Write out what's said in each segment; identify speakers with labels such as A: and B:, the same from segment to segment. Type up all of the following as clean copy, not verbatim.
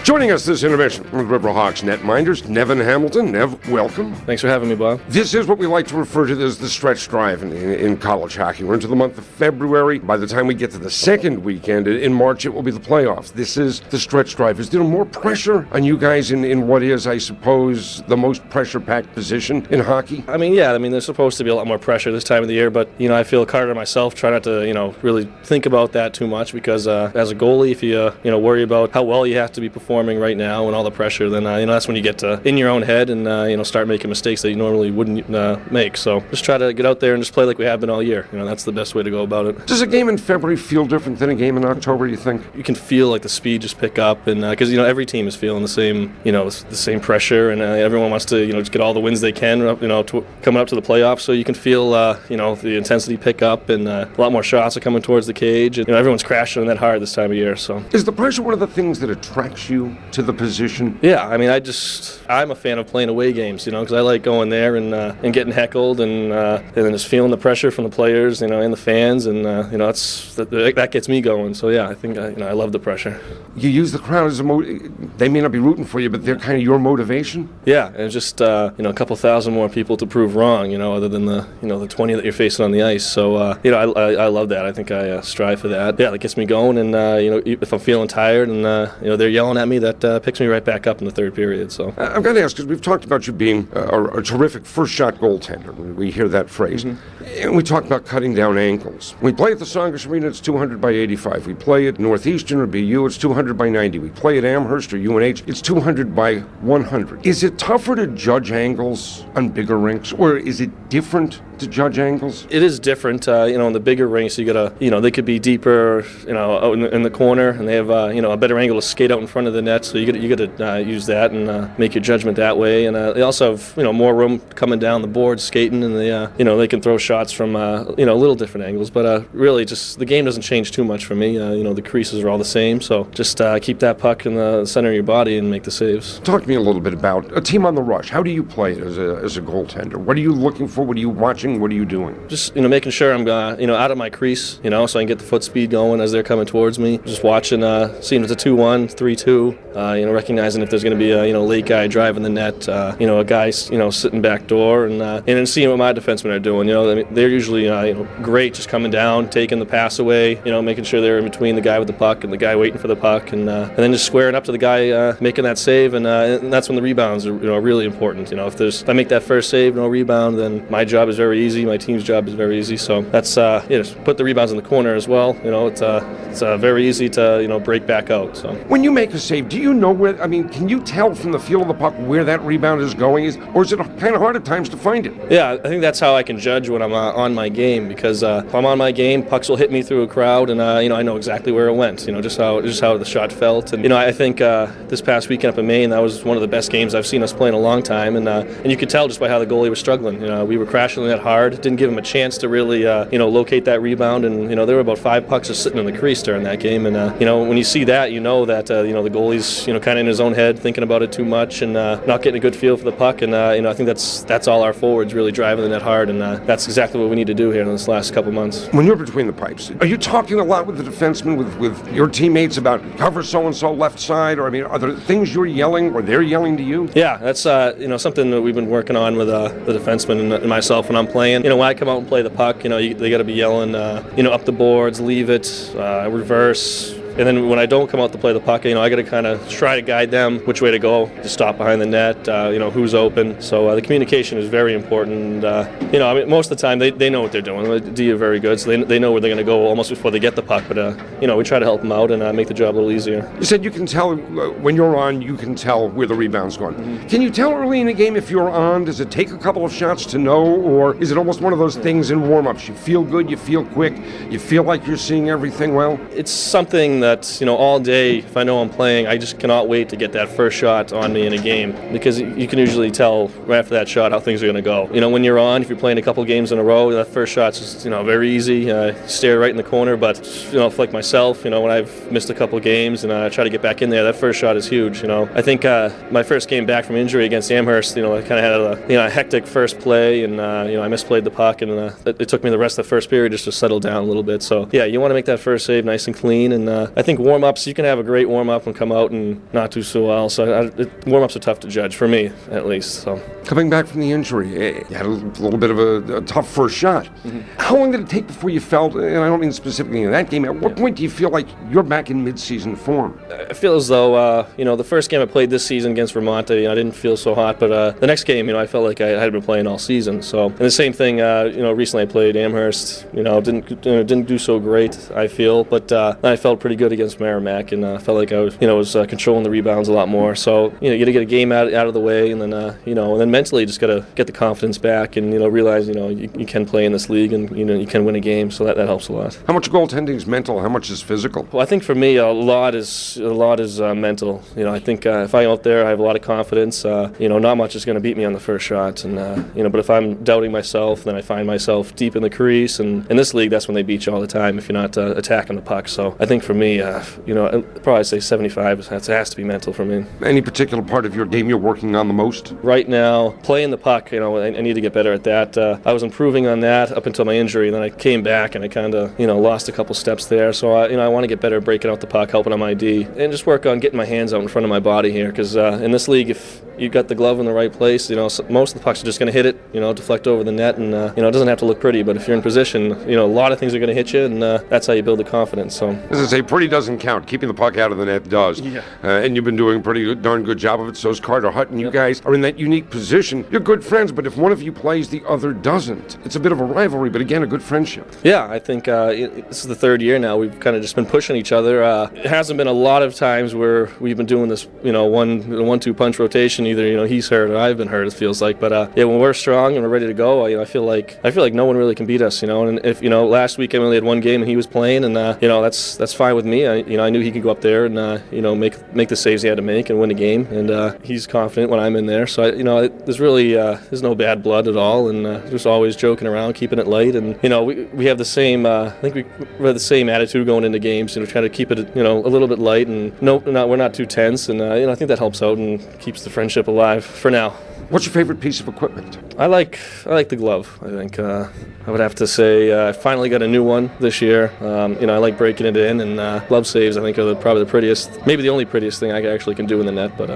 A: Joining us this intermission with Riverhawks netminders, Nevin Hamilton. Nev, welcome.
B: Thanks for having me, Bob.
A: This is what we like to refer to as the stretch drive in college hockey. We're into the month of February. By the time we get to the second weekend in March, it will be the playoffs. This is the stretch drive. Is there more pressure on you guys in what is, I suppose, the most pressure-packed position in hockey?
B: I mean, there's supposed to be a lot more pressure this time of the year, but, I feel harder myself. Try not to, really think about that too much because as a goalie, if you, worry about how well you have to be performing right now and all the pressure, then that's when you get in your own head and start making mistakes that you normally wouldn't make. So just try to get out there and just play like we have been all year. That's the best way to go about it.
A: Does a game in February feel different than a game in October, you think?
B: You can feel like the speed just pick up, and because every team is feeling the same the same pressure, and everyone wants to just get all the wins they can coming up to the playoffs. So you can feel the intensity pick up, and a lot more shots are coming towards the cage, and everyone's crashing on that hard this time of year. So
A: is the pressure one of the things that attracts you to the position?
B: Yeah, I mean, I'm a fan of playing away games, because I like going there and getting heckled and then just feeling the pressure from the players, and the fans, and that gets me going. So yeah, I think I love the pressure.
A: You use the crowd as they may not be rooting for you, but they're kind of your motivation.
B: Yeah, and just a couple thousand more people to prove wrong, other than the 20 that you're facing on the ice. So I love that. I think I strive for that. Yeah, that gets me going, and if I'm feeling tired and they're yelling at me, that picks me right back up in the third period. So
A: I've got to ask, because we've talked about you being a terrific first-shot goaltender. We hear that phrase. Mm-hmm. And we talk about cutting down ankles. We play at the Songus Arena, it's 200 by 85. We play at Northeastern or BU, it's 200 by 90. We play at Amherst or UNH, it's 200 by 100. Is it tougher to judge angles on bigger rinks, or is it different to judge angles?
B: It is different. In the bigger rinks, you gotta, they could be deeper, out in the corner, and they have, a better angle to skate out in front of the net. So you gotta use that and make your judgment that way. And they also have, more room coming down the board, skating, and they can throw shots from, little different angles. But really, just the game doesn't change too much for me. The creases are all the same. So just keep that puck in the center of your body and make the saves.
A: Talk to me a little bit about a team on the rush. How do you play it as a goaltender? What are you looking for? What are you watching? What are you doing?
B: Just making sure I'm out of my crease, so I can get the foot speed going as they're coming towards me. Just watching, seeing if it's a 2-1, 3-2. Recognizing if there's going to be a late guy driving the net, a guy sitting back door, and then seeing what my defensemen are doing. They're usually great, just coming down, taking the pass away, making sure they're in between the guy with the puck and the guy waiting for the puck, and then just squaring up to the guy making that save, and that's when the rebounds are really important. If I make that first save, no rebound, then my job is very easy. My team's job is very easy. So that's just put the rebounds in the corner as well. It's very easy to break back out. So
A: when you make a save, do you know where? I mean, can you tell from the feel of the puck where that rebound is going? Or is it kind of hard at times to find it?
B: Yeah, I think that's how I can judge when I'm on my game, because if I'm on my game, pucks will hit me through a crowd, and I know exactly where it went. Just how the shot felt. And I think this past weekend up in Maine, that was one of the best games I've seen us play in a long time. And you could tell just by how the goalie was struggling. We were crashing that hard. Didn't give him a chance to really locate that rebound. And there were about 5 pucks just sitting in the crease during that game. And when you see that, that the goalie's kind of in his own head, thinking about it too much, and not getting a good feel for the puck. And I think that's all our forwards really driving the net hard. And that's exactly what we need to do here in this last couple months.
A: When you're between the pipes, are you talking a lot with the defensemen, with your teammates about cover so-and-so left side? Or, are there things you're yelling or they're yelling to you?
B: Yeah, that's something that we've been working on with the defensemen and myself when I'm playing. When I come out and play the puck, they got to be yelling, up the boards, leave it, reverse. And then when I don't come out to play the puck, I got to kind of try to guide them which way to go, to stop behind the net, who's open. So the communication is very important. Most of the time they know what they're doing. The D are very good, so they know where they're going to go almost before they get the puck. But, we try to help them out and make the job a little easier.
A: You said you can tell when you're on, you can tell where the rebound's going. Mm-hmm. Can you tell early in the game if you're on? Does it take a couple of shots to know, or is it almost one of those things in warm-ups? You feel good, you feel quick, you feel like you're seeing everything well?
B: It's something that, all day, if I know I'm playing, I just cannot wait to get that first shot on me in a game, because you can usually tell right after that shot how things are going to go. When you're on, if you're playing a couple games in a row, that first shot's just, very easy. Stare right in the corner, but, for like myself, when I've missed a couple games and I try to get back in there, that first shot is huge. I think my first game back from injury against Amherst, I kind of had a hectic first play, and I misplayed the puck, and it took me the rest of the first period just to settle down a little bit. So yeah, you want to make that first save nice and clean, and I think warm-ups, you can have a great warm-up and come out and not do so well. So warm-ups are tough to judge, for me at least. So
A: coming back from the injury, you had a little bit of a tough first shot. Mm-hmm. How long did it take before you felt, and I don't mean specifically in that game, at what point do you feel like you're back in mid-season form?
B: I feel as though, the first game I played this season against Vermont, I didn't feel so hot, but the next game, I felt like I had been playing all season. So, and the same thing, recently I played Amherst, didn't do so great, I feel, but I felt pretty good against Merrimack, and felt like I was, controlling the rebounds a lot more. So, you got to get a game out of the way, and then, and then mentally you just got to get the confidence back, and, realize, you can play in this league, and, you can win a game, so that helps a lot.
A: How much goaltending is mental? How much is physical?
B: Well, I think for me, a lot is mental. I think if I'm out there, I have a lot of confidence. Not much is going to beat me on the first shot, and but if I'm doubting myself, then I find myself deep in the crease, and in this league, that's when they beat you all the time if you're not attacking the puck. So I think for me, I'd probably say 75 has to be mental for me.
A: Any particular part of your game you're working on the most?
B: Right now, playing the puck, I need to get better at that. I was improving on that up until my injury, and then I came back and I kind of, lost a couple steps there. So I want to get better at breaking out the puck, helping on my D, and just work on getting my hands out in front of my body here, because in this league, if you got the glove in the right place, most of the pucks are just going to hit it, deflect over the net, and it doesn't have to look pretty, but if you're in position, a lot of things are going to hit you, and that's how you build the confidence. So,
A: as I say, pretty doesn't count. Keeping the puck out of the net does. Yeah. And you've been doing a pretty darn good job of it. So is Carter Hutton. You guys are in that unique position. You're good friends, but if one of you plays, the other doesn't. It's a bit of a rivalry, but again, a good friendship.
B: Yeah, I think this is the third year now. We've kind of just been pushing each other. It hasn't been a lot of times where we've been doing this, one-two punch rotation. Either he's hurt or I've been hurt. It feels like, but when we're strong and we're ready to go, I feel like no one really can beat us. And if last week I only had one game and he was playing, and that's fine with me. I knew he could go up there and make the saves he had to make and win the game, and he's confident when I'm in there. So there's really there's no bad blood at all, and just always joking around, keeping it light, and we have the same I think we have the same attitude going into games, trying to keep it a little bit light, and we're not too tense, and I think that helps out and keeps the friendship alive for now.
A: What's your favorite piece of equipment?
B: I like the glove. I think I would have to say I finally got a new one this year. I like breaking it in, and glove saves I think are probably the prettiest, maybe the only prettiest thing I actually can do in the net. But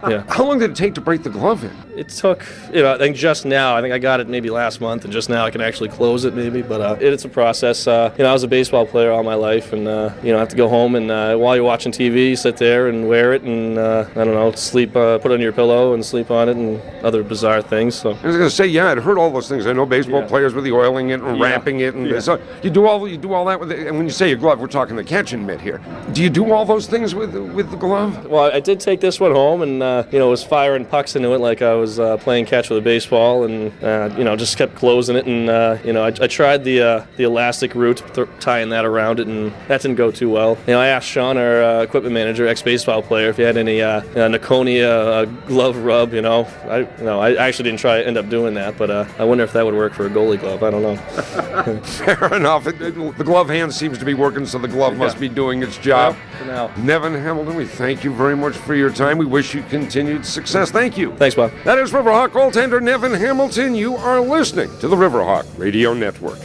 B: yeah.
A: How long did it take to break the glove in?
B: It took, I think just now. I think I got it maybe last month, and just now I can actually close it maybe. But it's a process. I was a baseball player all my life, and I have to go home and while you're watching TV, sit there and wear it, and sleep, put it on your pillow and sleep on it, and other bizarre things. So
A: I was going to say, I'd heard all those things. I know baseball players with the oiling it and wrapping it, and so you do all that with it. And when you say a glove, we're talking the catching mitt here. Do you do all those things with the glove?
B: Well, I did take this one home, and was firing pucks into it like I was playing catch with a baseball, and just kept closing it, and I tried the elastic route, tying that around it, and that didn't go too well. I asked Sean, our equipment manager, ex-baseball player, if he had any Naconia glove rub. I actually didn't end up doing that, but I wonder if that would work for a goalie glove. I don't know.
A: Fair enough. The glove hand seems to be working, so the glove must be doing its job.
B: Well, for now.
A: Nevin Hamilton, we thank you very much for your time. We wish you continued success. Thank you.
B: Thanks, Bob.
A: That is Riverhawk goaltender Nevin Hamilton. You are listening to the Riverhawk Radio Network.